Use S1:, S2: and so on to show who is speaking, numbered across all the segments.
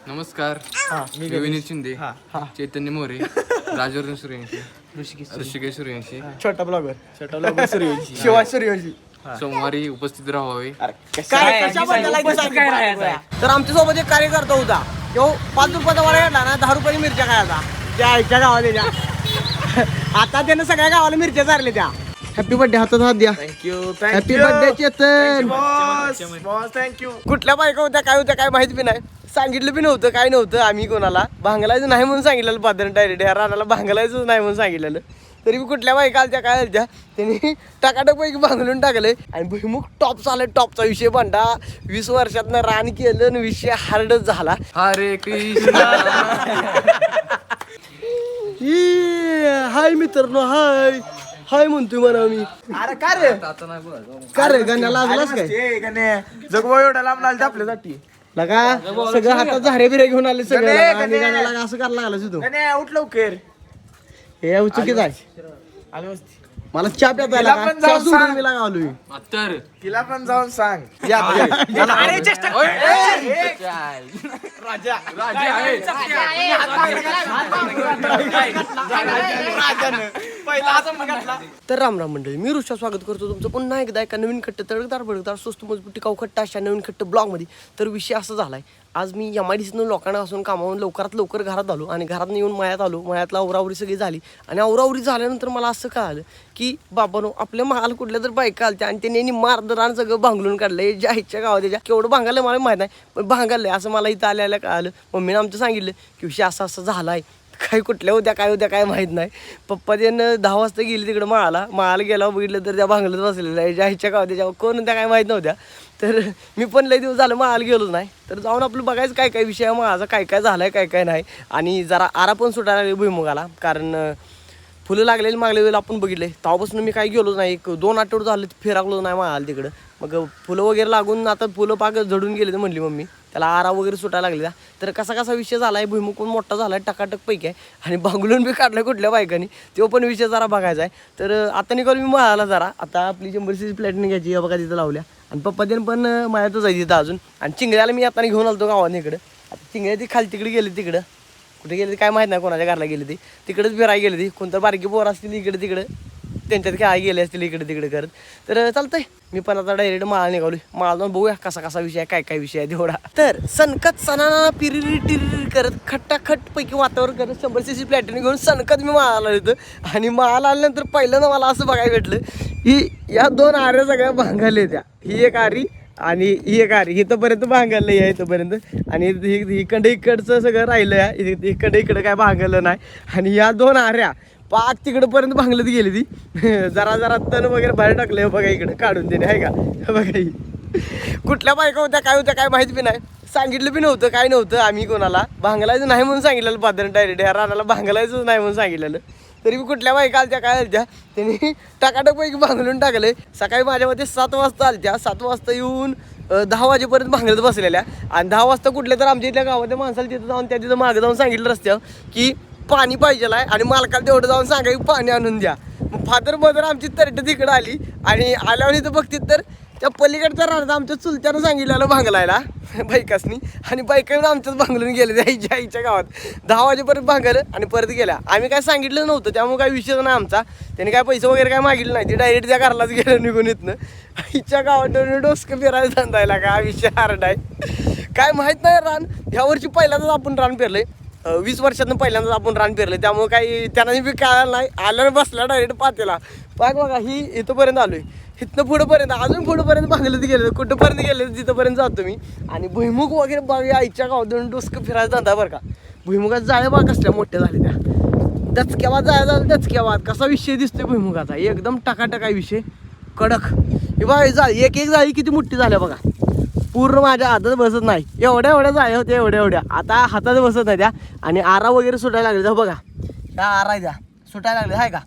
S1: नमस्कार. मी विनीत शिंदे, चैतन्य मोरे, राजवर्धन सूर्यवंशी, ऋषिकेश सूर्यवंशी,
S2: छोटा ब्लॉगर सूर्यवंशी, शिवाय सूर्यवंशी
S1: सोमवारी उपस्थित राहावे.
S2: तर आमच्या सोबत एक कार्यकर्ता होता तो 5 रुपयाचा वडा घेतला ना 10 रुपयाची मिरच्या खायचा त्या आईच्या गावाला त्याच्या. आता त्यानं सगळ्या गावाला मिरच्या चारल्या त्या. हॅपी बर्थडे हातात हात द्या.
S3: Thank you
S2: happy birthday Chetan.
S3: Boss thank you.
S2: कुठल्या बायका होत्या काय माहित बी नाही, सांगितलं बी नव्हतं काय नव्हतं. आम्ही कोणाला भांगलायचं नाही म्हणून सांगितलेलं पादर डायरेक्ट ह्या रानाला भांगलायचं नाही म्हणून सांगितलेलं. तरी मी कुठल्या बायका आलत्या काय आलत्या त्यांनी टाकाटक पैकी भांगलून टाकले आणि भुईमुख टॉप चालय. टॉपचा विषय भांडा 20 वर्षातनं रान केलं आणि विषय हार्डच झाला.
S1: हरे कृष्णा.
S2: हाय मित्रांनो, हाय हाय म्हणतोय म्हणा मी.
S3: अरे का रे
S2: का रे गाण्याला लागलास काय
S3: जगवा एवढा लांब लागला आपल्यासाठी.
S2: लगा सगळं हातात झारे बिरे घेऊन आले सगळं
S3: गणे,
S2: आणि
S3: गणे.
S2: गाण्याला असं करायला लागला तू.
S3: नाही उठ लवकर.
S2: हे चुकीच आहे.
S3: आलो मस्ती.
S2: मला चहा प्यायला
S3: तिला पण जाऊन सांग.
S2: मी लागावलोय.
S1: तर
S3: तिला पण जाऊन सांग.
S2: अरे चेष्टा.
S1: राजा आहे.
S2: तर राम राम मंडळी, मी ऋषा स्वागत करतो तुमचं पुन्हा एकदा एका नवीन खट्ट तडकदार बडकदार स्वस्त मजबूत टिकाऊ खट्ट अशा नवीन खट्ट ब्लॉगमध्ये. तर विषय असा झालाय, आज मी MIDCतून लोकांना असून कामावून लवकरात लवकर घरात आलो आणि घरात येऊन मळ्यात आलो. मळ्यातला आवरावरी सगळी झाली आणि आवरावरी झाल्यानंतर मला असं कळालं की बाबानो आपल्या महाल कुठल्या तर बायका आलत्या आणि त्यांनी मारदरान सगळं भांगलून काढलंय. ज्या आईच्या गावात त्याच्या केवढं भांगालंय मला माहीत नाही, पण भांगालंय असं मला इथं आल्याला कळालं. मम्मीनं आमचं सांगितलं की विषय असा असं झालाय. काय कुठल्या होत्या काय माहीत नाही. पप्पा त्यानं 10 वाजता गेली तिकडं माळाला गेला, बघितलं तर त्या भांगलत बसलेलं आहे. ज्या आईच्या गावात त्याच्या कोण होत्या काय माहीत नव्हत्या. तर मी पण लई दिवस झालं माळाला गेलोच नाही. तर जाऊन आपलं बघायचं काय विषय आहे माळाचा, काय झालाय काय नाही. आणि जरा आरा पण सुटायला लागली भुईमुगाला, कारण फुलं लागलेली मागल्या वेळेला आपण बघितले. तेव्हापासून मी काही गेलोच नाही. 1-2 आठवडे झाले फिराकलो नाही माळाला तिकडं. मग फुलं वगैरे लागून आता फुलं पाक झडून गेले तर म्हणली मम्मी, त्याला आरा वगैरे सुटायला लागले. तर कसा विषय झाला आहे, भुईमुग पण मोठा झाला आहे, टकाटक पैकी आहे आणि भांगलून बी काढलाय कुठल्या बायकांनी, तो पण विषय जरा बघायचा आहे. तर आता निघालो मी माळाला जरा. आता आपली 100cc प्लॅटिन घ्यायची बघा तिथं लावल्या आणि पप्पा त्यानं पण माळ्यातच आहे तिथं अजून. आणि चिंगड्याला मी आता घेऊन आलतो गावाने इकडं. आता चिंगड्या ती खाली तिकडे गेली, तिकडं कुठे गेली काय माहीत नाही, कोणाच्या घरला गेली ती तिकडेच फिरायला गेली ती. कोणतं बारकी पोर असतील इकडे तिकडे त्यांच्यात काय गेले असतील इकडे तिकडे करत. तर चालतंय मी पण आता डायरेक्ट माळा निघालोय. माळा जाऊन बघूया कसा विषय आहे, काय विषय आहे तेवढा. तर सनकत सणाना पिरिरी टिरिरी करत खट्टाखट पैकी वातावरण करत 100cc प्लॅटिन घेऊन सनकत मी माळाला येतो. आणि माळाला आल्यानंतर पहिल्यांदा मला असं बघायला भेटलं की या 2 आऱ्या सगळ्या भांगाल्या त्या. ही एक आरी आणि ही एक आरी इथंपर्यंत भांगललं आहे इथंपर्यंत. आणि इकडचं सगळं राहिलं आहे, इकडं काय भांगलं नाही. आणि या 2 आऱ्या पाक तिकडंपर्यंत भांगलत गेली ती. जरा तण वगैरे बाहेर टाकलं बघा इकडं काढून देणे आहे का बघा. ही कुठल्या बायका होत्या काय माहीत बी नाही, सांगितलं बी नव्हतं काय नव्हतं. आम्ही कोणाला भांगलायचं नाही म्हणून सांगितलेलं पादर डायरेक्ट ह्या रानाला भांगलायचं नाही म्हणून सांगितलेलं. तरी मी कुठल्या बायका आलत्या काय आलत्या त्यांनी टाकाटक पैकी भांगलून टाकले. सकाळी माझ्या मते 7 वाजता आलत्या. 7 वाजता येऊन 10 वाजेपर्यंत भांगलत बसलेल्या. आणि 10 वाजता कुठल्या तर आमच्या इथल्या गावातल्या माणसाला तिथं जाऊन त्या तिथं मागं जाऊन सांगितलं रस्त्यावर की पाणी पाहिजेल आहे आणि मालकाला तेवढं जाऊन सांगायचं पाणी आणून द्या. मग फादर आमची तरट तिकडं आली आणि आल्यावर इथं बघतील तर त्या पलीकडच्या राहण्यात आमच्या चुलत्यानं सांगितलेलं भांगलायला बायकासनी. आणि बायकानं आमच्याच भांगलून गेले आईच्या गावात. 10 वाजेपर्यंत भांगलं आणि परत गेल्या. आम्ही काय सांगितलं नव्हतं त्यामुळे काही विषय नाही आमचा. त्यांनी काय पैसे वगैरे काय मागितले नाही, ते डायरेक्ट त्या घरालाच गेलं निघून इथनं. आईच्या गावात डोसकं फिरायला धंदायला का विषय हार्ड आहे काय माहीत नाही. रान ह्या वर्षी पहिल्यांदाच आपण रान पेरलंय. 20 वर्षातून पहिल्यांदाच आपण रान पेरलं, त्यामुळे काही त्यांना बी कळालं नाही. आल्यानं बसला डायरेक्ट पातेला पाक बघा. ही इथंपर्यंत आलोय, इथनं पुढंपर्यंत अजून पुढंपर्यंत भांगलं गेलं, कुठंपर्यंत गेलं तिथंपर्यंत जातो मी. आणि भुईमुग वगैरे बघा आईच्या गावातून डोसकं फिरायचा धंदा बरं का. भुईमुगात जाळ्या बघा कसल्या मोठ्या झाल्या त्या. दचक्यावाद जायला दचक्यावाद कसा विषय दिसतोय भुईमुगाचा, एकदम टकाटक आहे विषय कडक. हे बघा जाळी एक जाळी किती मोठी झाल्या बघा, पूर्ण माझ्या हातात बसत नाही. एवढ्या जाळ्या होत्या एवढ्या आता हातात बसत नाही त्या. आणि आरा वगैरे सुटायला लागले तर बघा, त्या आरा द्या सुटायला लागले आहे का.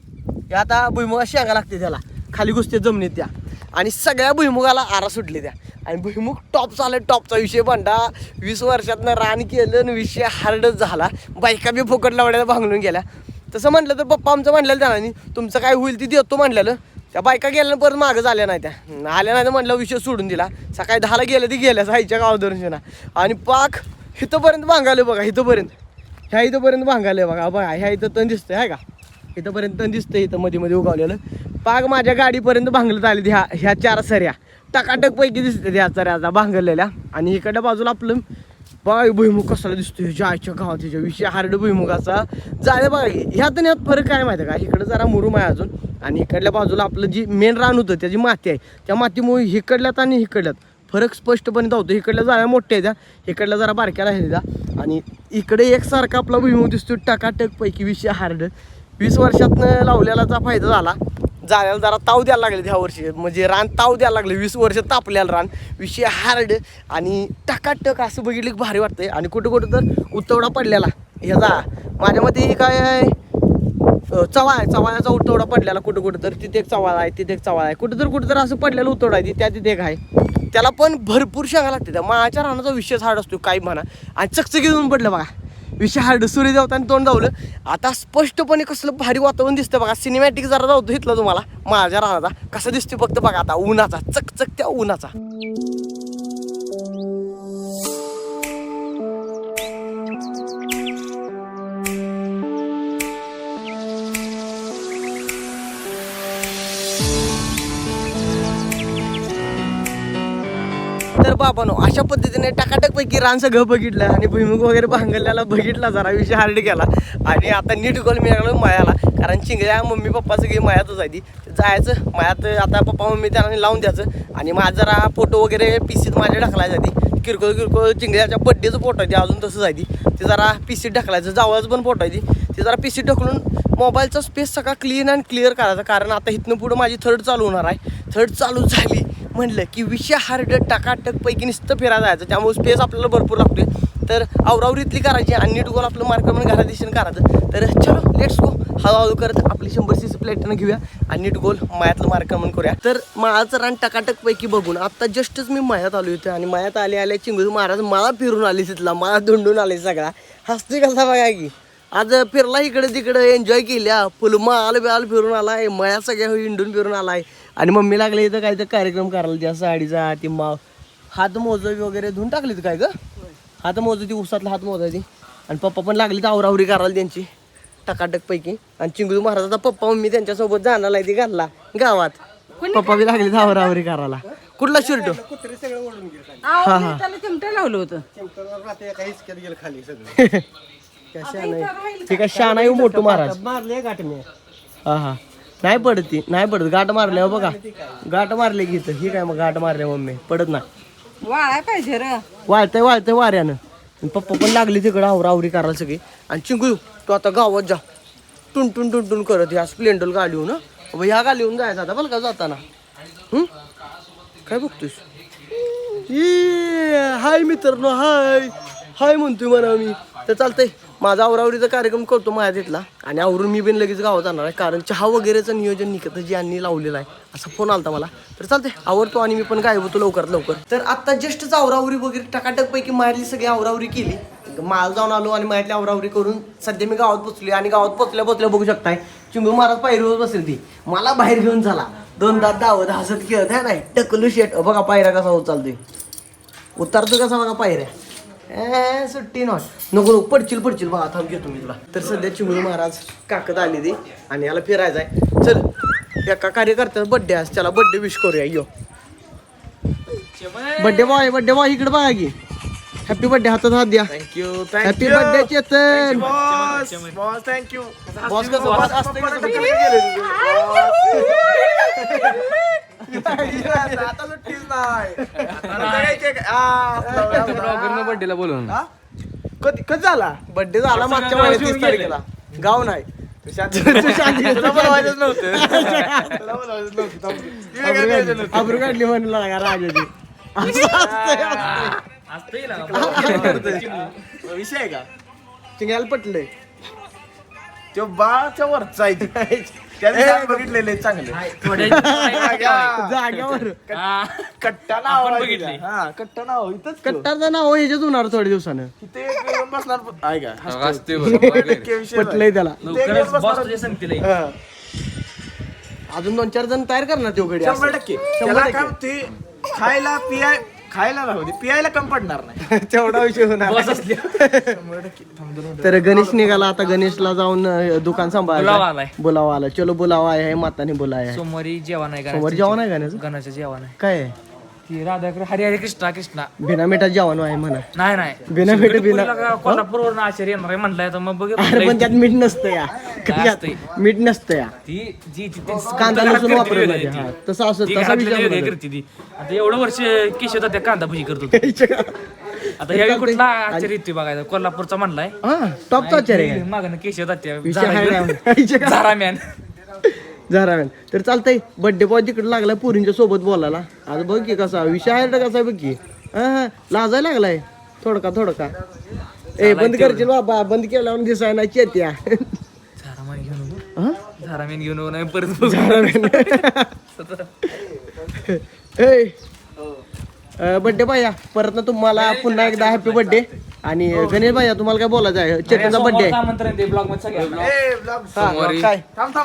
S2: हे आता भुईमुगा शेंगा लागते त्याला खाली घुसते जमिनीत त्या. आणि सगळ्या भुईमुगाला आरा सुटले त्या. आणि भुईमुग टॉप चालय, टॉपचा विषय भांडा. 20 वर्षातनं रान केलं आणि विषय हार्डच झाला. बायका बी फुकट लावड्याला भांगलून गेल्या. तसं म्हटलं तर पप्पा आमचं म्हणलेलं त्यांना तुमचं काय होईल ती देतो म्हणलेलं. त्या बायका गेल्या परत मागं झाल्या नाही, त्या आल्या नाही तर म्हटलं विषय सोडून दिला. सकाळी 10ला गेल्या ती गेल्या साईच्या गावादरून. आणि पाक इथंपर्यंत भांगाले बघा, इथंपर्यंत भांगाले बघा. बघा ह्या इथं तण दिसतंय आहे का, इथंपर्यंत तण दिसतंय इथं मध्ये उगावलेलं. पाग माझ्या गाडीपर्यंत भांगलत आले ह्या 4 सऱ्या टकाटक पैकी दिसते ह्या सऱ्याचा भांगरलेल्या. आणि इकडल्या बाजूला आपलं बाय भुईमुग कसाला दिसतोय जायच्या गावात, ह्याच्या विषय हार्ड भुईमुगाचा झाले बघा. ह्यात आणि ह्यात फरक काय माहिती आहे का, इकडं जरा मुरुम आहे अजून, आणि इकडल्या बाजूला आपलं जी मेन रान होतं त्याची माती आहे, त्या मातीमुळे इकडल्यात आणि इकडल्यात फरक स्पष्टपणे धावतो. इकडल्या जाळ्या मोठ्या आहेत, इकडल्या जरा बारक्या राहिल्या. आणि इकडे एकसारखा आपला भुईमुग दिसतो टकाटक पैकी विषय हार्ड. 20 वर्षातनं लावलेलाचा फायदा झाला. जाळ्याला जरा ताव द्यायला लागले ह्या वर्षी, म्हणजे रान ताव द्यायला लागले. 20 वर्ष तापल्याला रान विषय हार्ड आणि टकाटक असं बघितलं की भारी वाटतंय. आणि कुठं तर उतवडा पडलेला ह्याचा माझ्या मते काय आहे, चवाळ्याचा उतवडा पडलेला कुठं तर. तिथे एक चवाळा आहे, तिथे एक चवाळा आहे, कुठं तर असं पडलेलं उतवडा आहे त्या तिथे एक आहे. त्याला पण भरपूर शेंगा लागते. त्या माळाच्या रानाचा विषय हार्ड असतो काही म्हणा. आणि चकचकी घेऊन पडलं बघा विषय हार्ड. सूर्य देवताने तोंड धावलं. आता स्पष्टपणे कसलं भारी वातावरण दिसतं बघा. सिनेमॅटिक जरा जाऊतो इथलं तुम्हाला माझ्या रानाचा कसं दिसते फक्त बघा. आता उन्हाचा चकचक त्या उन्हाचा. तर बाबांनो अशा पद्धतीने टकाटकपैकी रान सगळं बघितलं आणि भुईमुग वगैरे भांगरल्याला बघितला, जरा विषय हार्ड केला. आणि आता नीट गोल मिळालं मायाला, कारण चिंगळ्या मम्मी पप्पा सगळी मायातच आहे. ती जायचं मायात, आता पप्पा मम्मी त्यांना लावून द्यायचं. आणि माझा जरा फोटो वगैरे पीसीत माझ्या ढकलायचं ती किरकोळ चिंगळ्याच्या बड्डेचं फोटो आहे ती अजून तसंच आहे. ती जरा पीसीत ढकलायचं. जावळचं पण फोटो आहे ती जरा पीसीत ढकलून मोबाईलचा स्पेस सगळा क्लीन अँड क्लिअर करायचा. कारण आता इथनं पुढं माझी 3rd चालू होणार आहे. 3rd चालू झाली म्हणलं की विषय हार्ड टकाटकपैकी नुसतं फिरायला जायचं. त्यामुळे स्पेस आपल्याला भरपूर लागतोय. तर आवरावरीतली करायची आणि नीट गोल आपलं मार्करमध्ये घरा दिशेने करायचं. तर चलो लेट्स गो. हळूहळू करत आपली 100cc प्लेटनं घेऊया आणि नीट गोल मायातलं मार्करमन करूया. तर माळाचं रान टकाटकपैकी बघून आता जस्टच मी मायात आलो होते. आणि मायात आले चिंगळू महाराज माळा फिरून आली तिथला, माळा धुंडून आले सगळा. हसते कसा बघा की आज फिरला इकडे तिकडे, एन्जॉय केल्या फुल माल फिरून आलाय, मळ्या सगळ्या हिंडून फिरून आलाय. आणि मम्मी लागले इथं काहीतरी कार्यक्रम करायला, त्या साडीचा ती हात मोजावी वगैरे धुवून टाकली काय ग, हात मोजायची उसातला हात मोजायची. आणि पप्पा पण लागली तर आवरावरी करायला त्यांची टकाटकपैकी. आणि चिंगळू महाराजाचा पप्पा मम्मी त्यांच्यासोबत जाणार आहे ती घालला गावात. पप्पा बी लागली तर आवरावरी करायला. कुठला शर्ट
S4: हा हा चिमटा लावलं होतं.
S2: ठीक आहे शान आहे मोठं महाराज मारले गाठ मी. हा हा नाही पडत गाठ मारल्या बघा, गाठ मारले की इथं. ही काय मग गाठ मारल्या मम्मी पडत नाही.
S4: वाळाय पाहिजे र,
S2: वाळतंय वाऱ्यानं. पप्पा पण लागली तिकडं आवरावरी करायला सगळी. आणि चिंगळू तू आता गावात जा टुन करत ह्या स्प्लेंडर गाडीहून. ह्या गाडीहून जायचं आता बरं का जाताना. काय बघतोस? हाय मित्रांनो, हाय म्हणतोय म्हणा मी. तर चालतंय माझा आवरावरीचा कार्यक्रम करतो माझ्या तिथला. आणि आवरून मी पण लगेच गावात जाणार आहे, कारण चहा वगैरेचं नियोजन निकतजी यांनी लावलेलं आहे असं फोन आलता मला. तर चालतंय आवरतो आणि मी पण गायब होतो लवकर. तर आता जस्टच आवरावरी वगैरे टकाटकपैकी मायातली सगळी आवरावरी केली. माल जाऊन आलो आणि मायातली आवरावरी करून सध्या मी गावात पोचली. आणि गावात पोचल्या बघू शकताय चिंगू महाराज पायरीवर बसेल ती मला बाहेर घेऊन झाला. 2 दात दावत हसत खेळत आहे नाही टकलू शेट. बघा पायऱ्या कसा होत चालतोय, उतरतो कसा बघा पायऱ्या. सुट्टी नको पडशील बघा थांब घेतो मी तुला. तर सध्या चिंगळू महाराज काकत आली ती आणि याला फिरायचं आहे. चल एका कार्यकर्त्याचा बड्डे आज, त्याला बड्डे विश करूया. यो बड्डे बॉय इकडे बघा की. हॅपी बड्डे हातात हात द्या.
S3: Thank you
S2: happy birthday Chetan.
S3: Boss thank you.
S2: Boss कसं असतं
S3: आता सुट्टीच नाही.
S1: बर्थडेला बोलवून
S3: कधी झाला
S2: बड्डे झाला मागच्या महिन्यात 30 तारखेला. गाव नाही आबरू काढली म्हणला का राजाची.
S3: विषय आहे का
S2: चिंग्याला पटलंय
S3: तो बाच्या वरचा आहे. त्याने बघितलेले चांगले
S2: जाग्यावर
S3: कट्टा नाव बघितले. हा कट्टा नाव इथंच
S2: कट्टारचं नाव ह्याच्यात होणार थोड्या दिवसानं.
S3: तिथे येऊन बसणार आहे का
S1: असते बरोबर.
S2: पटलंय त्याला.
S3: सांगतील
S2: अजून 2-4 जण तयार करणार तो गडी.
S3: 100% त्याला काय होते, खायला राहू दे पियायला कम पडणार नाही.
S2: तेवढा विषय होणार. तर गणेश निघाला आता. गणेशला जाऊन दुकान सांभाळायला बोलावा आला. चलो बोलावा आहे माताने बोलाय.
S5: सोमवारी जेवण आहे
S2: समोर जेवण आहे गणेश.
S5: गणाचं जेवण आहे
S2: काय आहे?
S5: ती राधा हरी हरी कृष्णा कृष्णा
S2: बिना मिठात जेवण आहे म्हणा.
S5: नाही नाही
S2: बिना मीठ बिना.
S5: कोल्हापूरवरून आचार्य येणार आहे म्हणलाय तर मग बघ
S2: अरे पण त्यात मीठ नसतं या.
S5: काय असतंय?
S2: मीठ नसतं या.
S5: ती जी ती
S2: कांदा लसूण वापरत नाही. हा, तसं असं तसा विचार करा.
S5: करते ती आता एवढं वर्ष केशव त्या कांदा भजी करतो आता ह्यावेळी कुठला आचार्य येतोय बघायचा कोल्हापूरचा म्हणलाय
S2: हा टॉपचा आचार्य आहे.
S5: मागणं केशव
S2: विषय आहे ना.
S5: झारा मॅन
S2: झाराव्यान तर चालतंय. बर्थडे बॉय तिकडे लागला पुरींच्या सोबत बोलायला. आज बघ की कसा विषय आहे ना. कसा बघ की हा लाजायला लागलाय थोडका. ए बंद करशील बाबा. बंद केल्यावर दिसाय ना चेत्या.
S5: झारा मॅन घेऊन झारा मॅन घेऊन नाही परत
S2: बर्थडे बाया परत ना तुम्हाला पुन्हा एकदा हॅपी बर्थडे. आणि गणेश भाया तुम्हाला काय बोलायचं आहे? चेतनचा बर्थडे आहे.
S5: आमंत्रण दे ब्लॉग मध्ये सगळ्यांना.
S1: सोमवारी
S2: काय थांब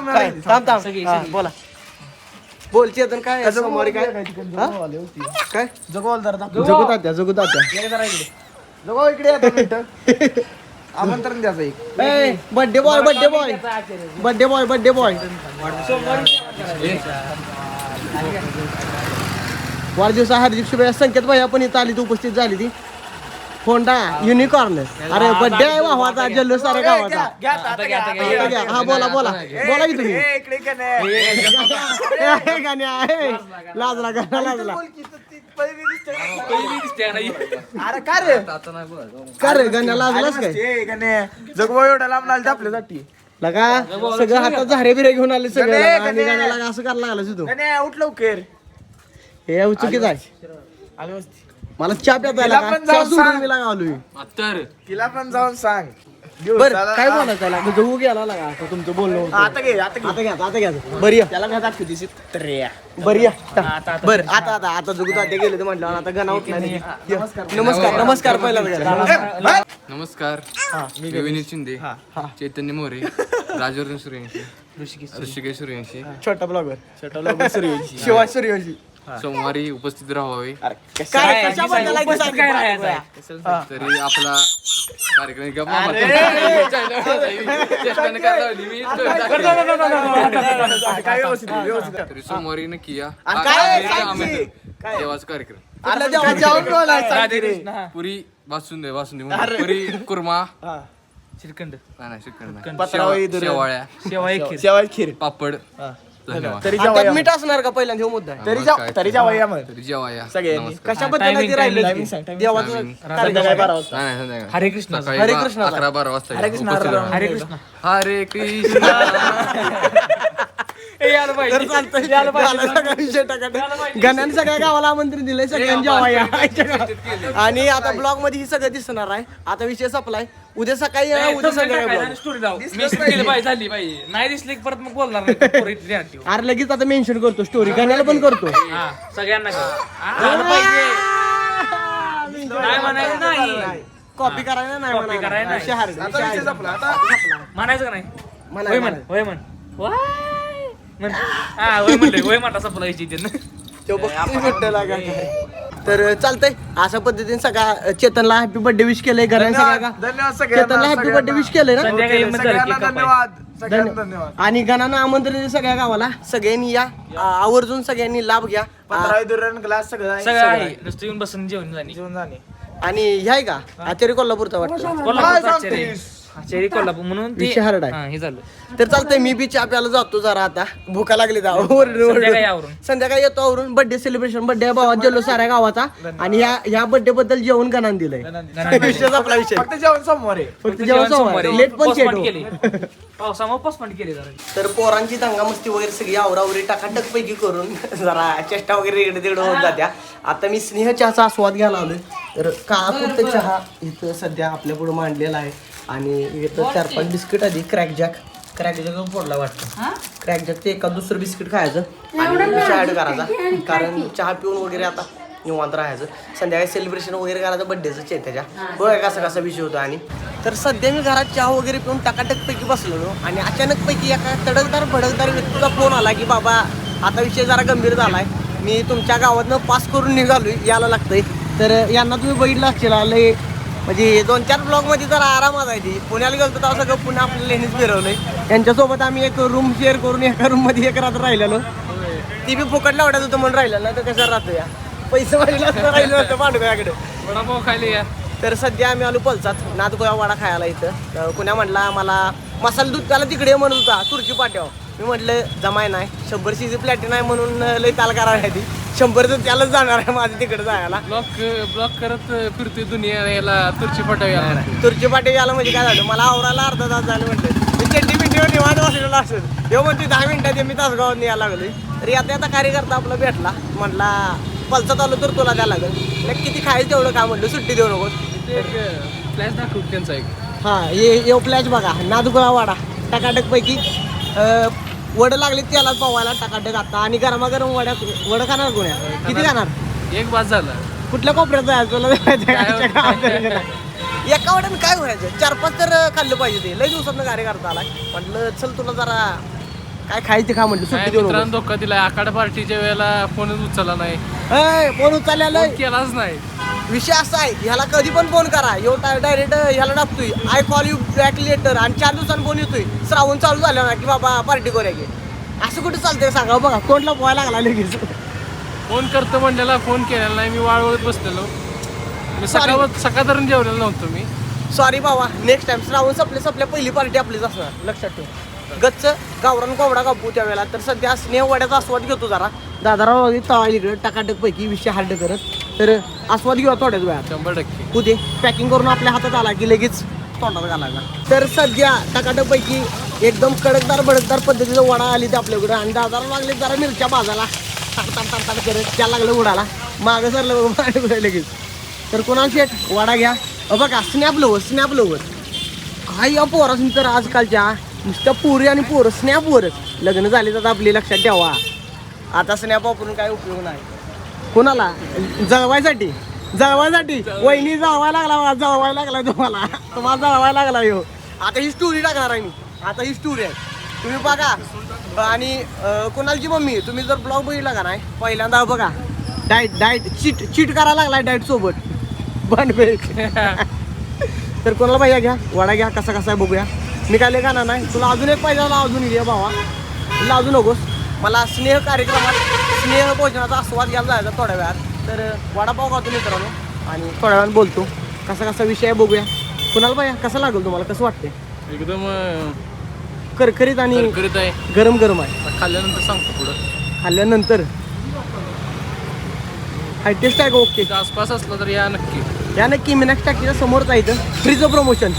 S2: बोला. बोल चेतन काय सोमवारी काय काय जगू तात्या
S3: जगो इकडे येतो मिनिटं. आमंत्रण द्यायचं एक.
S2: बर्थडे बॉय वाढदिवसा हार्दिक शुभेच्छा. संकेत भाई पण इथं आली. उपस्थित झाली ती. Honda unicorn. अरे बर्थडे आहे वाहवाचा जल्लोष सारा गावाचा. हा बोला की तुम्ही.
S3: इकडे का नाही?
S2: लाजला.
S3: अरे का रे
S2: का रे गण्या लाजलास काय?
S3: ए, का नाही? जगवा एवढा लांब आला आपल्यासाठी.
S2: लगा सगळं हातात झारे बिरे घेऊन आले सगळे. आणि गण्याला असं करायला लागला तू.
S3: का नाही उठ लवकर.
S2: हे चुकीच आहे.
S3: आलो असती.
S2: मला चहा प्यायला
S3: तिला पण जाऊन सांग.
S2: आलोय.
S1: तर
S3: पण जाऊन सांग.
S2: बर काय बोलायचं आहे? जगू गेला लागा आता तुमचं बोलणं होतं.
S3: आता घे
S2: आता घ्या बरी या.
S3: त्याला घात दाखवते तर्या.
S2: बरी या. बर आता जगू तात्या गेले तर म्हटलं आता गणा उठला नाही. नमस्कार पहिला.
S1: नमस्कार. मी विनीत शिंदे, चैतन्य मोरे, राजवर्धन सूर्यवंशी, ऋषिकेश सूर्यवंशी
S2: छोटा ब्लॉगर सूर्यवंशी.
S1: सोमवारी उपस्थित राहावे.
S2: काय कशाबद्दल आहे ते सांग.
S1: तरी आपला कार्यक्रम तरी सोमवारी नक्की या. देवाचा कार्यक्रम. पुरी बासुंदी पुरी कुर्मा
S5: श्रीखंड
S1: नाही श्रीखंड
S3: पत्रावळी,
S1: शेवाळ्या
S5: शेवाय
S3: खीर
S1: पापड. धन्यवाद.
S3: तरी
S2: आणि त्यात मीठ असणार का पहिल्यांदा हे मुद्दा आहे.
S3: तरी जेवा या मग
S1: तरी जेवा या
S3: सगळ्यांनी.
S1: नमस्कार.
S2: कशाबद्दल आहे ते राहिलं
S3: timing सांग, timing
S2: देवाचं
S1: timing.
S3: संध्याकाळी 12 वाजता.
S1: नाही संध्याकाळी
S5: हरे कृष्ण
S1: सकाळी
S2: हरे कृष्ण.
S1: 11-12 वाजता या.
S3: हरे कृष्ण,
S1: उपस्थित
S3: हरे
S1: राहा.
S5: हरे कृष्ण
S1: हरे कृष्ण.
S2: तर चालतंय. झाला सगळा विषय टाकायचा. गण्याने सगळ्या गावाला आमंत्रण दिलंय सगळ्यांनी जेवा या. आणि आता ब्लॉग मध्ये ही सगळं दिसणार आहे. आता विषय संपलाय. उद्या सकाळी उद्या संध्याकाळी
S5: स्टोरी लाव केली पाहिजे झाली पाहिजे नाही दिसली की परत मग बोलणार नाही पोरी इथे द्या ठेव.
S2: अरे लगेच आता मेन्शन करतो स्टोरी. गण्याला पण करतो.
S5: हा, सगळ्यांना करा. झालं पाहिजे नाही म्हणायचं नाही
S2: कॉपी करायला नाही
S5: Copy करायला नाही.
S2: विषय hard.
S3: आता विषय संपला. आता
S5: म्हणायचं का नाही
S2: म्हणायचं
S5: होय म्हण
S2: नाही.
S5: होय म्हण म्हण हा होय म्हणलं होय म्हणता संपला इथे
S2: तो बघतोय म्हटलं लागा काय. तर चालतंय अशा पद्धतीने सगळा चेतनला हॅपी बर्थडे विश केलंय. घराने सगळ्या
S3: धन्यवाद
S2: चेतनला हॅपी बर्थडे विश केलंय ना.
S5: संध्याकाळी मग झालं
S3: सगळ्यांना
S5: केक कापायचं.
S3: धन्यवाद. सगळ्यांना धन्यवाद.
S2: आणि गणानं आमंत्रण दिलं सगळ्या गावाला. सगळ्यांनी या आवर्जून सगळ्यांनी लाभ घ्या.
S3: पत्रावळी, दुरण, ग्लास सगळं आहे.
S5: सगळं आहे नुसतं येऊन बसून जेवण जाणे
S3: जेवण जाणे.
S2: आणि ह्या आहे का आचार्य कोल्हापूरचा वाटतं.
S5: कोल्हापूर आचार्य कोल्हापूर म्हणून ते
S2: विषय hard आहे.
S5: हा, हे झालं
S2: तर चालतंय मी बी चहा प्यायला जातो जरा. आता भुका लागली
S5: संध्याकाळी आवरून.
S2: संध्याकाळी येतो आवरून. बर्थडे सेलिब्रेशन बर्थडे भावात जल्लो साऱ्या गावाचा. आणि ह्या बर्थडे बद्दल जेवण गणान दिलंय. विषय आपला विषय
S3: फक्त जेवण सोमवारी.
S2: फक्त जेवण सोमवारी लेट पण
S5: Postpone
S2: शेट
S5: केले पावसामुळे पोस्टपोन केले जरा
S2: तर पोरांची दंगामस्ती वगैरे सगळी आवरावरी टाकाटक पैकी करून जरा चेष्टा वगैरे इकडे तिकडे होत जात्या. आता मी स्नेह चहाचा आस्वाद घ्यायला आलोय. तर काळापुरतं चहा इथं सध्या आपल्या पुढे मांडलेला आहे. आणि इथं 4-5 बिस्किट आधी क्रॅक जॅक फोडला वाटतं. क्रॅक जॅक ते एका दुसरं बिस्किट खायचं आणि चहा ऍड करायचा. कारण चहा पिऊन वगैरे आता निवांत राहायचं. संध्याकाळी सेलिब्रेशन वगैरे करायचं बड्डेचं चेत्याच्या. बघा कसा विषय होता. आणि तर सध्या मी घरात चहा वगैरे पिऊन टाकाटक पैकी बसलेलो. आणि अचानक पैकी एका तडकदार भडकदार व्यक्तीचा फोन आला की बाबा आता विषय जरा गंभीर झालाय. मी तुमच्या गावातनं पास करून निघालोय यायला लागतंय. तर यांना तुम्ही बघितलं असेल लय म्हणजे 2-4 ब्लॉगमध्ये जरा आरामात आहे ती. पुण्याला गेलो तर सगळं पुन्हा आपल्याला नेहमीच फिरवलंय. यांच्यासोबत आम्ही एक रूम शेअर करून एका रूममध्ये एक रात्र राहिलेलो. ती बी फुकट लावण्यात होतं म्हणून राहिलं नाही तर कशाला राहतो या पैसे वाढीला राहिलं होतं पांडुयाकडे
S1: वडापाव खायला या.
S2: तर सध्या आम्ही आलो पलसात नादगोळा वडा खायला इथं. तर कुण्या म्हटला मला मसाला दूध त्याला तिकडे म्हणत होता तुरची पाट्यावर. मी म्हटलं जमाय नाही 100 CC प्लॅटिन आहे म्हणून लई ताल करायला ती 100 तर त्यालाच जाणार आहे माझं तिकडे जायला.
S1: ब्लॉक करत फिरतोय दुनिया याला तुरची पटावी.
S2: तुरची पाटी याला म्हणजे काय झालं मला आवरायला अर्धा तास झालं म्हटलं मी चड्डी पिंडीवर निवांत बसलेलो असेल तेव्हा म्हणते 10 मिनिटात मी तासगावात यायला लागलोय. तरी आता कार्यकर्ता आपला भेटला म्हटला पलसात आलो तर तुला काय लागेल किती खायचं तेवढं काय म्हटलं सुट्टी देऊ नको.
S1: फ्लॅश दाखव त्यांचा एक.
S2: हां ये फ्लॅश बघा नादगोळा वाडा टकाटक पैकी वडं लागले त्यालाच पावायला टकाटक आता आणि गरमागरम वडं खाणार कोण्या किती खाणार
S1: एक बाज झाला.
S2: कुठल्या कोपऱ्यात जायचं तुला एका वड्यानं काय व्हायचं 4-5 तर खाल्लं पाहिजे ते लई दिवसातनं कार्यकर्ता आला म्हटलं चल तुला जरा काय खायचं खा म्हटलं सुट्टी देऊ
S1: मित्रांनो धोका दिलाय. आखाडा पार्टीच्या वेळेला फोनच उचलला नाही.
S2: फोन उचललेला
S1: केलाच नाही.
S2: विषय असा आहे ह्याला कधी पण फोन करा डायरेक्ट ह्याला टाकतोय I call you back later आणि 4 दिवसांनी फोन येतोय श्रावण चालू झालं ना की बाबा पार्टी करूया की असं कुठे चालतंय सांगा बघा कोणला पोहायला लागला लगेच.
S1: फोन करतो म्हणलेला फोन केलेला नाही. मी वाळवत बसलेलो. मी सकाळ धरून जेवलेलो नव्हतो मी.
S2: सॉरी बाबा नेक्स्ट टाइम श्रावण सपल्या पहिली पार्टी आपलीच असणार लक्षात ठेव. गच्च गावरान कोंबडा कापू त्यावेळेला. तर सध्या स्नेह वड्याचा आस्वाद घेतो जरा दादाराव तळा इकडे टकाटक पैकी विषय हार्ड करत. तर आस्वाद घेऊ थोड्याच वेळात
S1: 100%
S2: उद्या पॅकिंग करून आपल्या हातात आला की लगेच तोंडात घालायला. तर सध्या टकाटक पैकी एकदम कडकदार भडकदार पद्धतीचं वडा आली ते आपल्याकडे आणि दादाला लागले जरा मिरच्या भाजायला ताड करत त्या लागलं उडाला मागं सरलं बघा लगेच. तर कोणाला शेट वडा घ्या बघा स्नॅप लवर काही या पोरासनी तर आजकालच्या नुसत्या पोरी आणि पोरं स्नॅपवरच लग्न झाले तर आपली लक्षात ठेवा. आता स्नॅप वापरून काय उपयोग नाही कोणाला जळवायसाठी वहिनी जळवायला लागला तुम्हाला जळवायला लागला यो. आता ही स्टोरी टाकणार आहे मी. आता ही स्टोरी आहे तुम्ही बघा आणि कोणाची मम्मी तुम्ही जर ब्लॉग बघितला का नाही पहिल्यांदा बघा डाएट चीट करायला लागलाय डाएट सोबत बनवेक. तर कोणाला पाहिजे घ्या वडा घ्या कसा आहे बघूया. मी काय लय खाणार नाही तुला अजून एक पाहिजे अजून घे भावा लाजू नकोस. मला स्नेह कार्यक्रमात स्नेह भोजनाचा आस्वाद घ्यायला जायचा थोड्या वेळात. तर वडापाव खातो मित्रांनो आणि थोड्या वेळात बोलतो कसा विषय बघूया. कुणाला पाहिजे कसं लागेल तुम्हाला कसं वाटते.
S1: एकदम
S2: करकरीत आणि
S1: आहे
S2: गरम आहे.
S1: खाल्ल्यानंतर सांगतो पुढं.
S2: खाल्ल्यानंतर हाय टेस्ट आहे का ओके.
S1: आसपास असलं तर या नक्की
S2: मी नेक्स्ट टाकीच्या समोरच आहे इथं फ्रीचं प्रमोशन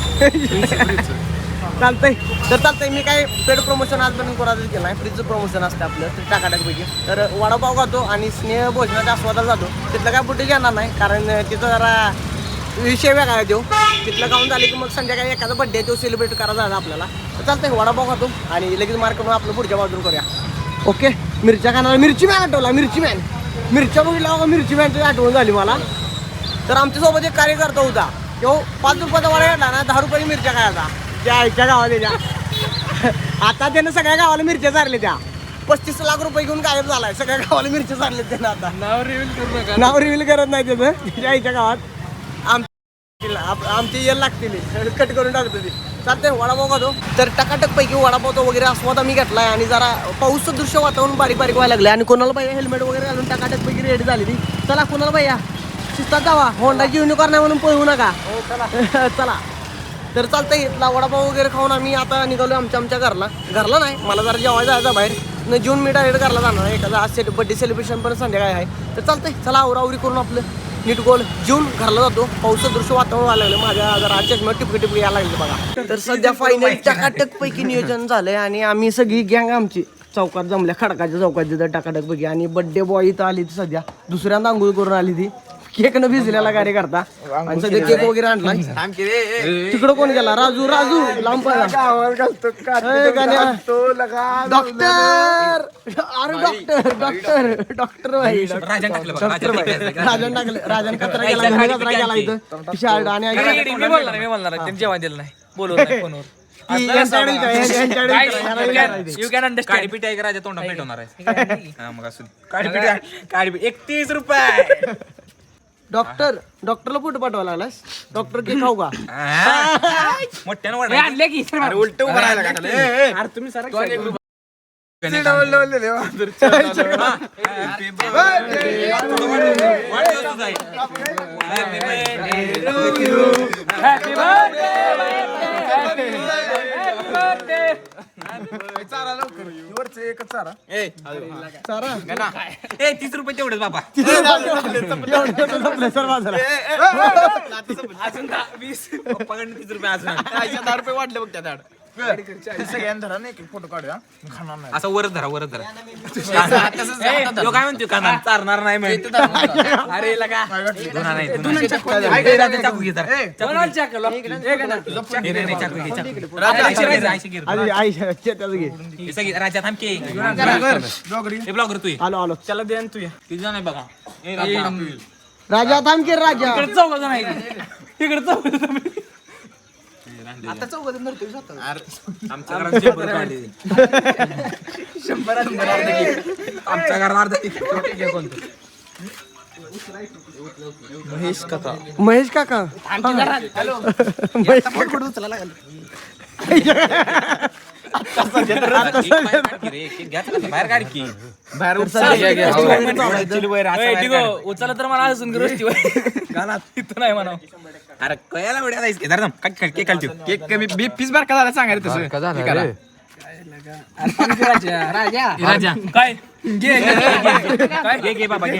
S2: चालतंय. मी काय पेड प्रमोशन आजपर्यंत कोणाचं केलं नाही. फ्रीचं प्रमोशन असतं आपलं तर टाकाटाकपैकी. तर वडापाव खातो आणि स्नेह भोजनाच्या आस्वादाला जातो. तिथलं काय फुटेज येणार नाही कारण तिथं जरा विषय वेगळा आहे तो. तिथलं खाऊन झाले की मग संध्याकाळी एखादा बड्डे तो सेलिब्रेट करायचा आहे आपल्याला. तर चालतंय वडापाव खातो आणि लगेच मार्क करून आपलं पुढच्या बाजून करूया. ओके मिरच्या खाणार मिरची मॅन आठवला मिरच्या बघितला मिरची मॅनची आठवण झाली मला. तर आमच्यासोबत एक कार्यकर्ता होता तो 5 रुपयाचा वडा घेतला ना 10 रुपयाची मिरच्या खायचा त्या आईच्या गावाला त्या. आता त्यानं सगळ्या गावाला मिरच्या चारल्या त्या 35 लाख रुपये घेऊन गायब झालाय. सगळ्या गावाला मिरच्या चारल्या त्यानं. आता नाव रिव्हील करत नाही त्याचं त्याच्या आईच्या गावात. आमची येल लागतील कट करून टाकतो ती. चालतंय वडापाव खातो. तर टकाटक पैकी वडापावतो वगैरे आस्वाद आम्ही घेतलाय आणि जरा पाऊस दृश्य वातावरण बारीक व्हायला लागले आणि कोणाला पाहिजे हेल्मेट वगैरे घालून टकाटक पैकी रेडी झाली ती. चला कोणाला पाहिजे शिस्तात जावा होंडाची युनिकॉर्न आहे म्हणून पळवू नका चला. तर चालतंय इथला वडापाव वगैरे खाऊन आम्ही आता निघालो आमच्या घरला नाही मला जरा जेवायला जायचं बाहेर न जेवून मी डायरेक्ट घरला जाणार आहे. एखादा आज बड्डे सेलिब्रेशन पण संध्याकाळी आहे. तर चालतंय चला आवरावरी करून आपलं नीट गोल जेवून घरला जातो. पावसाचं दृश्य वातावरण व्हायला लागलं माझ्या जरा चष्मा टिपके यायला लागले बघा. तर सध्या फायनल टकाटक पैकी नियोजन झालंय आणि आम्ही सगळी गँग आमची चौकात जमल्या खडकाच्या चौकात तिथं टकाटक पैकी आणि बड्डे बॉय इथं आली ती सध्या दुसऱ्यांदा आंघोळ करून आली ती केक न भिजलेला कार्यकर्ता आणि सध्या केक वगैरे आणला. तिकडं कोण गेला राजू लांब डॉक्टर भाई राजन कचरा गेला इथं शर्ट आणि
S5: मी बोलणार जेवण दिलं नाही बोलवलं फोनवर.
S3: You can understand. काडीपीठ आहे राजा तोंडा पेट होणार आहे. मग असं काडीपीठ 31 रुपये
S2: डॉक्टरला फोटो पाठवायला लागलास डॉक्टर केक खाऊ का
S5: हे आणले की
S3: उलट उभं राहायला का त्याला?
S5: अरे तुम्ही सर
S3: वरचं एकच चारा.
S2: चारा
S5: 30 रुपये तेवढेच बाबा
S2: सर माझा
S5: अजून 20 पप्पाकडे 30 रुपये अजून
S3: 10 रुपये वाढले बघ त्या दाड. सगळ्यांना धरा नाही फोटो काढूया खाणार नाही.
S5: असं वरच धरा तो काय म्हणतो काना चारणार नाही अरे लगा चाकू घे राजा थांबके ब्लॉगर तू
S2: आलो
S3: त्याला दे तू
S5: किती जण आहे बघा
S2: राजा थांब की राजा
S5: इकडे चौघ जण आहे इकडे चौघ जण
S3: आता चौघ धरतो
S5: आमच्या घरात 100 काढले 100 आमच्या घरात अर्धा तिकीट घे कोणतं
S2: महेश काका महेश काका
S5: बाहेर काढ की
S3: बाहेर
S5: उचला तर मला अजून इथं नाही म्हणा अरे कयाला वेळा जायचं धर केक खालतो
S3: केक कमी पीस बार का झाला सांगायला तसं हे करा.
S5: राजा काय घे घे घे बाबा घे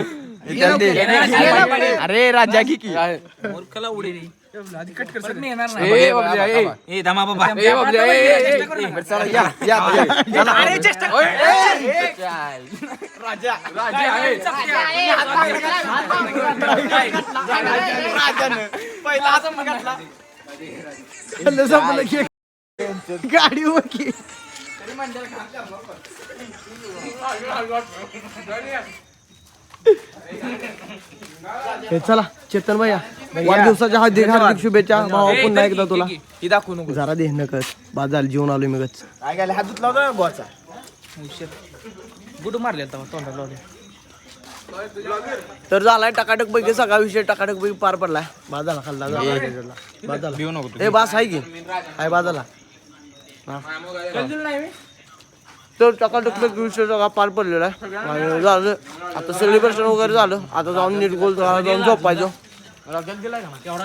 S3: अरे राजा की
S5: मूर्खला उडे रे परत मी येणार नाही ए दमा बाबा अरे चेष्टा
S2: गाडी ओके हे चला चेतन भैया वाढदिवसाच्या हार्दिक हार्दिक शुभेच्छा भावा पुन्हा एकदा तुला
S3: ही दाखवू नको.
S2: जरा दे नकच बाद झाली जेवण आलोय मी गच
S3: काय गेले हात धुतला होता गोचा.
S5: गुड मारले तोंडाला लावले
S2: तर झालाय टकाटक पैकी सगळा विषय टकाटक पैकी पार पडलाय बाद झाला खाल्ला बाद झाला ए बास आहे की आहे बाद झाला तर टकाटक पैकी विषय सगळा पार पडलेला आहे आणि झालं आता सेलिब्रेशन वगैरे झालं आता जाऊन नीट गोल जाऊन झोपायचो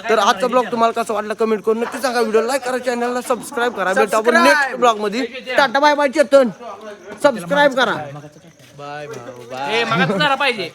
S2: तर आजचा ब्लॉग तुम्हाला कसं वाटलं कमेंट करून नक्की सांगा व्हिडिओ लाईक करा चॅनलला सबस्क्राईब करा भेटा आपण नेक्स्ट ब्लॉग मध्ये tata bye bye Chetan subscribe करा
S5: ए मग जरा पाहिजे